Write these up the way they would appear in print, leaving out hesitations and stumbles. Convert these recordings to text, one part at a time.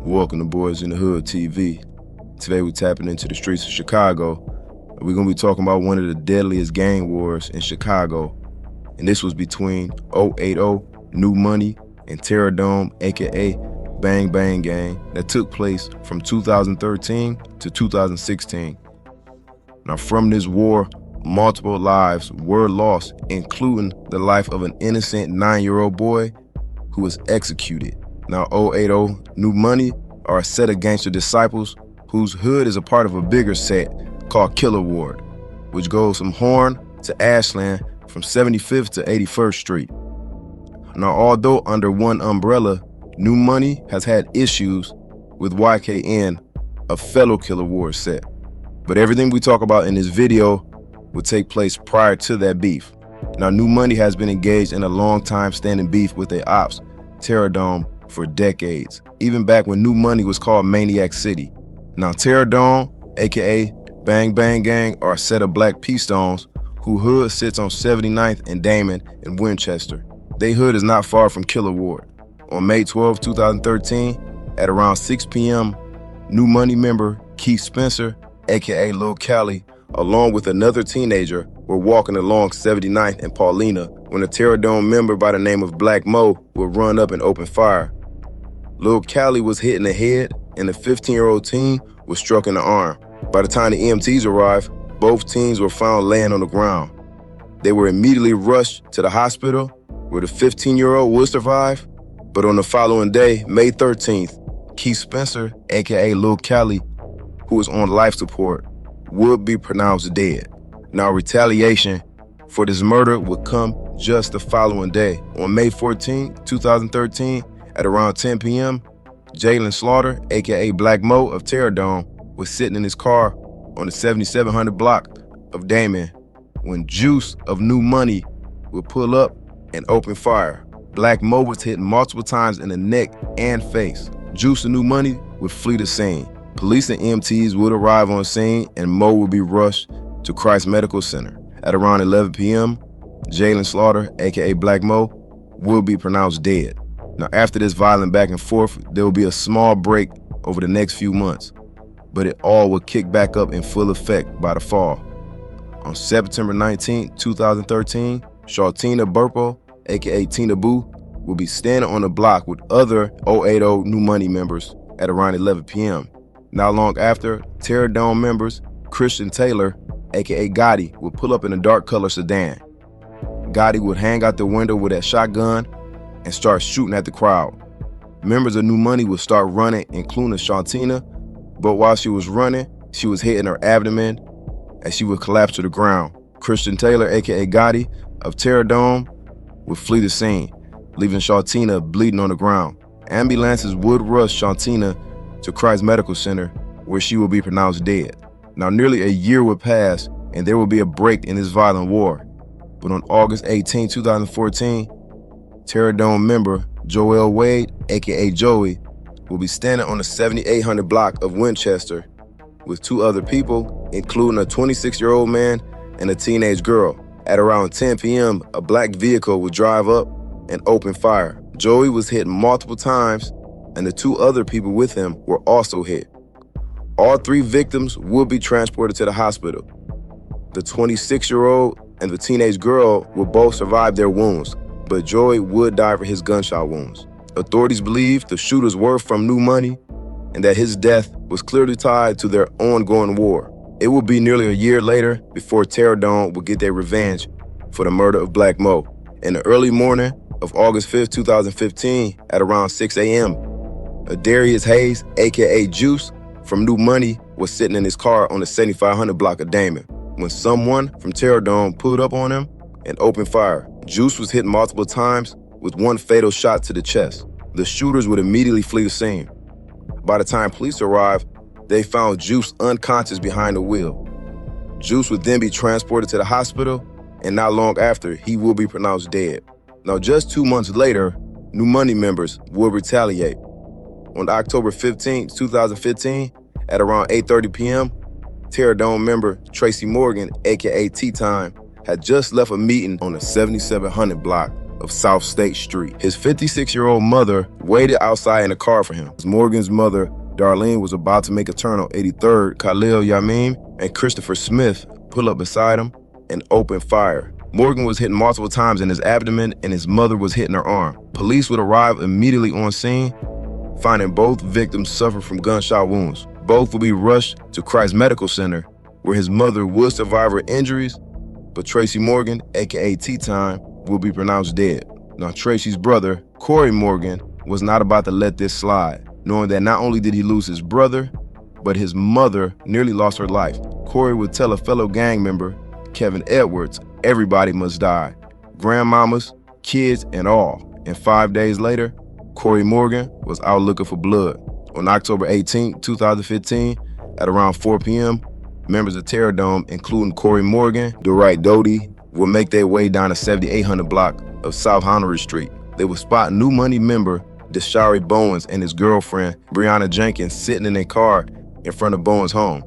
Welcome to Boys in the Hood TV. Today we're tapping into the streets of Chicago. We're going to be talking about one of the deadliest gang wars in Chicago. And this was between 080, New Money, and Terror Dome, aka Bang Bang Gang, that took place from 2013 to 2016. Now from this war, multiple lives were lost, including the life of an innocent 9-year-old boy who was executed. Now 080, New Money are a set of Gangster Disciples whose hood is a part of a bigger set called Killer Ward, which goes from Horn to Ashland from 75th to 81st Street. Now although under one umbrella, New Money has had issues with YKN, a fellow Killer Ward set. But everything we talk about in this video would take place prior to that beef. Now New Money has been engaged in a long time standing beef with their ops, Terror Dome, for decades, even back when New Money was called Maniac City. Now Terror Dome, aka Bang Bang Gang, are a set of black P-Stones who hood sits on 79th and Damon in Winchester. They hood is not far from Killer Ward. On May 12, 2013, at around 6 p.m., New Money member Keith Spencer, aka Lil Cali, along with another teenager, were walking along 79th and Paulina when a Terror Dome member by the name of Black Mo would run up and open fire. Lil Cali was hit in the head and the 15-year-old teen was struck in the arm. By the time the EMTs arrived, both teens were found laying on the ground. They were immediately rushed to the hospital where the 15-year-old would survive, but on the following day, May 13th, Keith Spencer, aka Lil Cali, who was on life support, would be pronounced dead. Now retaliation for this murder would come just the following day. On May 14, 2013, at around 10 p.m., Jalen Slaughter, aka Black Mo of Terror Dome, was sitting in his car on the 7700 block of Damon when Juice of New Money would pull up and open fire. Black Mo was hit multiple times in the neck and face. Juice of New Money would flee the scene. Police and EMTs would arrive on scene and Mo would be rushed to Christ Medical Center. At around 11 p.m., Jalen Slaughter, aka Black Mo, will be pronounced dead. Now after this violent back and forth, there will be a small break over the next few months, but it all will kick back up in full effect by the fall. On September 19, 2013, Shawtina Burpo, aka Tina Boo, will be standing on the block with other 080 New Money members at around 11 p.m. Not long after, Terror Dome members Christian Taylor, aka Gotti, would pull up in a dark color sedan. Gotti would hang out the window with a shotgun and start shooting at the crowd. Members of New Money would start running, including Shawtina, but while she was running, she was hitting her abdomen as she would collapse to the ground. Christian Taylor, aka Gotti, of Terror Dome, would flee the scene, leaving Shawtina bleeding on the ground. Ambulances would rush Shawtina to Christ Medical Center, where she would be pronounced dead. Now nearly a year would pass and there would be a break in this violent war. But on August 18, 2014, Terror Dome member Joel Wade, aka Joey, will be standing on the 7800 block of Winchester with two other people, including a 26-year-old man and a teenage girl. At around 10 p.m., a black vehicle would drive up and open fire. Joey was hit multiple times and the two other people with him were also hit. All three victims would be transported to the hospital. The 26-year-old and the teenage girl would both survive their wounds, but Joey would die for his gunshot wounds. Authorities believe the shooters were from New Money and that his death was clearly tied to their ongoing war. It would be nearly a year later before Terror Dome would get their revenge for the murder of Black Mo. In the early morning of August 5, 2015, at around 6 a.m., Darius Hayes, aka Juice, from New Money, was sitting in his car on the 7500 block of Damon when someone from Terror Dome pulled up on him and opened fire. Juice was hit multiple times with one fatal shot to the chest. The shooters would immediately flee the scene. By the time police arrived, they found Juice unconscious behind the wheel. Juice would then be transported to the hospital, and not long after, he will be pronounced dead. Now just 2 months later, New Money members would retaliate. On October 15, 2015, at around 8:30 p.m., Terror Dome member Tracy Morgan, aka T-Time, had just left a meeting on the 7700 block of South State Street. His 56-year-old mother waited outside in a car for him. Morgan's mother, Darlene, was about to make a turn on 83rd. Khalil Yamim and Christopher Smith pull up beside him and open fire. Morgan was hit multiple times in his abdomen and his mother was hit in her arm. Police would arrive immediately on scene, finding both victims suffer from gunshot wounds. Both will be rushed to Christ Medical Center, where his mother would survive her injuries, but Tracy Morgan, aka T-Time, will be pronounced dead. Now, Tracy's brother, Corey Morgan, was not about to let this slide, knowing that not only did he lose his brother, but his mother nearly lost her life. Corey would tell a fellow gang member, Kevin Edwards, everybody must die, grandmamas, kids, and all. And 5 days later, Corey Morgan was out looking for blood. On October 18, 2015, at around 4 p.m., members of Terror Dome, including Corey Morgan, Dwight Doty, will make their way down the 7800 block of South Honore Street. They will spot New Money member Deshari Bowens and his girlfriend, Breonna Jenkins, sitting in a car in front of Bowens' home.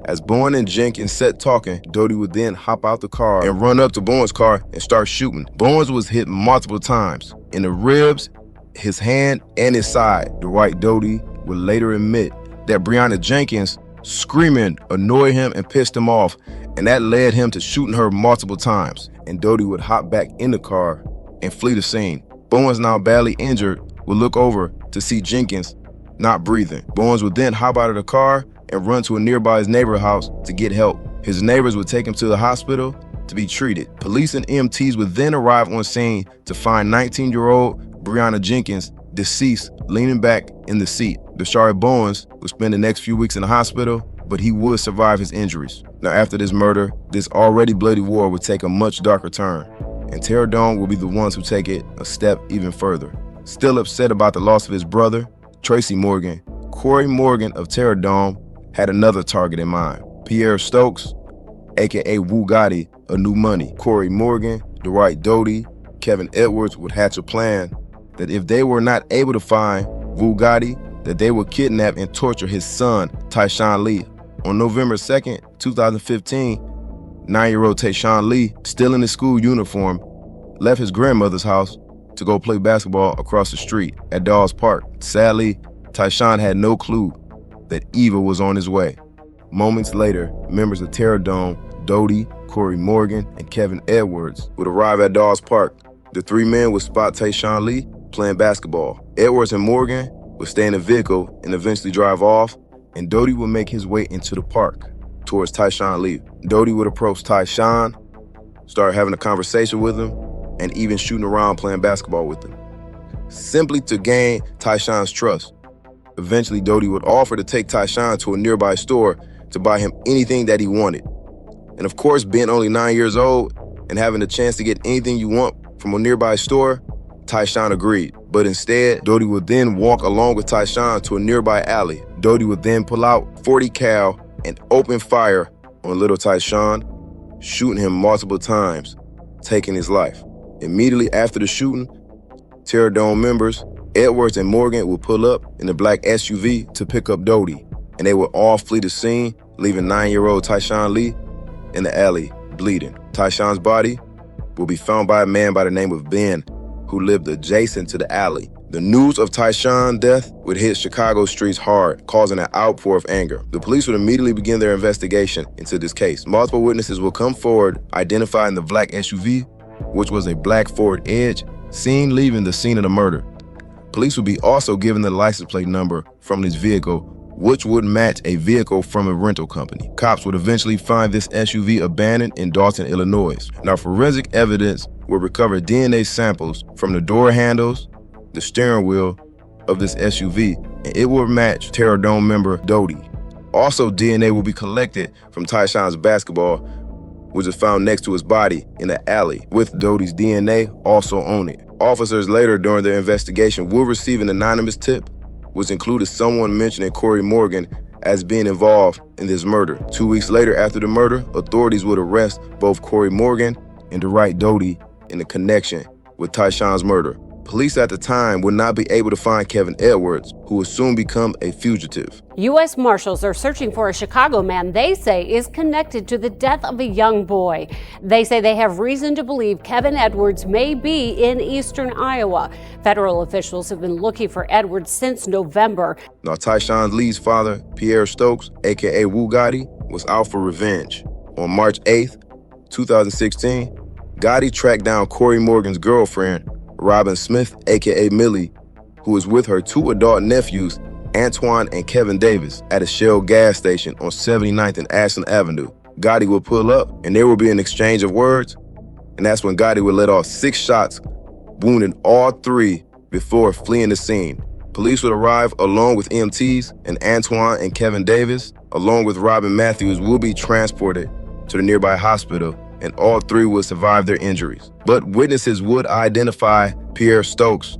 As Bowen and Jenkins sat talking, Doty would then hop out the car and run up to Bowens' car and start shooting. Bowens was hit multiple times in the ribs, his hand, and his side. Dwight Doty would later admit that Breonna Jenkins screaming annoyed him and pissed him off, and that led him to shooting her multiple times. And Doty would hop back in the car and flee the scene. Bowens, now badly injured, would look over to see Jenkins not breathing. Bowens would then hop out of the car and run to a nearby neighbor's house to get help. His neighbors would take him to the hospital to be treated. Police and EMTs would then arrive on scene to find 19-year-old Breonna Jenkins deceased, leaning back in the seat. Deshari Bowens would spend the next few weeks in the hospital, but he would survive his injuries. Now, after this murder, this already bloody war would take a much darker turn, and Terror Dome will be the ones who take it a step even further. Still upset about the loss of his brother, Tracy Morgan, Corey Morgan of Terror Dome had another target in mind. Pierre Stokes, aka Wu Gotti of New Money. Corey Morgan, Dwight Doty, Kevin Edwards would hatch a plan that if they were not able to find Wu Gotti, that they would kidnap and torture his son, Tyshawn Lee. On November 2nd, 2015, 9-year-old Tyshawn Lee, still in his school uniform, left his grandmother's house to go play basketball across the street at Dawes Park. Sadly, Tyshawn had no clue that evil was on his way. Moments later, members of Terror Dome, Doty, Corey Morgan, and Kevin Edwards would arrive at Dawes Park. The three men would spot Tyshawn Lee playing basketball. Edwards and Morgan would stay in the vehicle and eventually drive off, and Doty would make his way into the park towards Tyshawn Lee. Doty would approach Tyshawn, start having a conversation with him, and even shooting around playing basketball with him, simply to gain Tyshawn's trust. Eventually, Doty would offer to take Tyshawn to a nearby store to buy him anything that he wanted. And of course, being only 9 years old and having the chance to get anything you want from a nearby store, Tyshawn agreed. But instead, Doty would then walk along with Tyshawn to a nearby alley. Doty would then pull out .40 cal and open fire on little Tyshawn, shooting him multiple times, taking his life. Immediately after the shooting, Terror Dome members, Edwards and Morgan, would pull up in a black SUV to pick up Doty, and they would all flee the scene, leaving 9-year-old Tyshawn Lee in the alley, bleeding. Tyshawn's body will be found by a man by the name of Ben, who lived adjacent to the alley. The news of Tyshawn's death would hit Chicago streets hard, causing an outpour of anger. The police would immediately begin their investigation into this case. Multiple witnesses will come forward, identifying the black SUV, which was a black Ford Edge, seen leaving the scene of the murder. Police would be also given the license plate number from this vehicle, which would match a vehicle from a rental company. Cops would eventually find this SUV abandoned in Dalton, Illinois. Now, forensic evidence would recover DNA samples from the door handles, the steering wheel of this SUV, and it would match Terror Dome member Doty. Also, DNA will be collected from Tyshawn's basketball, which was found next to his body in the alley, with Doty's DNA also on it. Officers later during their investigation will receive an anonymous tip, which included someone mentioning Corey Morgan as being involved in this murder. 2 weeks later after the murder, authorities would arrest both Corey Morgan and Dwight Doty in a connection with Tyshawn's murder. Police at the time would not be able to find Kevin Edwards, who would soon become a fugitive. U.S. Marshals are searching for a Chicago man they say is connected to the death of a young boy. They say they have reason to believe Kevin Edwards may be in eastern Iowa. Federal officials have been looking for Edwards since November. Now, Tyshawn Lee's father, Pierre Stokes, aka Wu Gotti, was out for revenge. On March 8th, 2016, Gotti tracked down Corey Morgan's girlfriend, Robin Smith, aka Millie, who was with her two adult nephews, Antoine and Kevin Davis, at a Shell gas station on 79th and Ashland Avenue. Gotti would pull up, and there would be an exchange of words, and that's when Gotti would let off 6 shots, wounding all 3 before fleeing the scene. Police would arrive along with EMTs, and Antoine and Kevin Davis, along with Robin Matthews, will be transported to the nearby hospital, and all 3 would survive their injuries. But witnesses would identify Pierre Stokes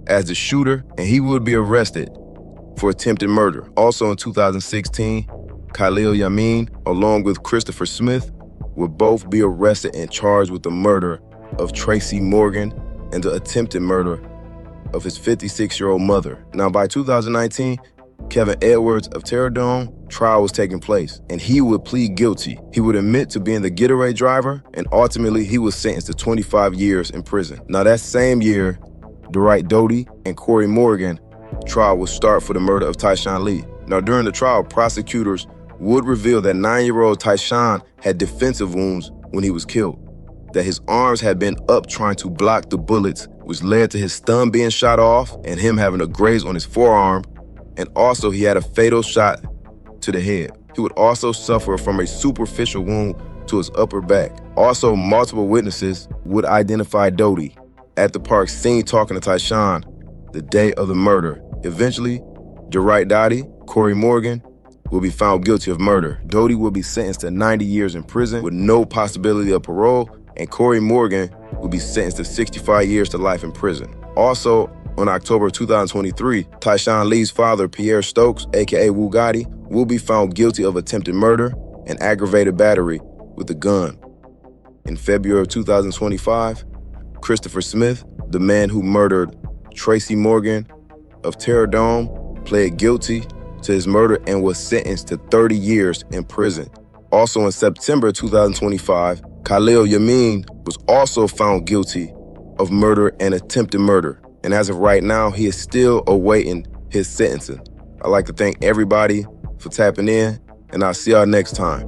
as the shooter, and he would be arrested for attempted murder. Also in 2016, Khalil Yamin, along with Christopher Smith, would both be arrested and charged with the murder of Tracy Morgan and the attempted murder of his 56-year-old mother. Now, by 2019, Kevin Edwards of Terror Dome trial was taking place, and he would plead guilty. He would admit to being the getaway driver, and ultimately he was sentenced to 25 years in prison. Now, that same year, Dwight Doty and Corey Morgan trial would start for the murder of Tyshawn Lee. Now, during the trial, prosecutors would reveal that 9-year-old Tyshawn had defensive wounds when he was killed, that his arms had been up trying to block the bullets, which led to his thumb being shot off and him having a graze on his forearm, and also he had a fatal shot to the head. He would also suffer from a superficial wound to his upper back. Also, multiple witnesses would identify Doty at the park seen talking to Tyshawn the day of the murder. Eventually, Dwight Doty, Corey Morgan, will be found guilty of murder. Doty will be sentenced to 90 years in prison with no possibility of parole, and Corey Morgan will be sentenced to 65 years to life in prison. Also, on October 2023, Tyshawn Lee's father, Pierre Stokes, aka Wu Gotti, will be found guilty of attempted murder and aggravated battery with a gun. In February of 2025, Christopher Smith, the man who murdered Tracy Morgan of Terror Dome, pled guilty to his murder and was sentenced to 30 years in prison. Also in September 2025, Khalil Yamin was also found guilty of murder and attempted murder. And as of right now, he is still awaiting his sentencing. I'd like to thank everybody for tapping in, and I'll see y'all next time.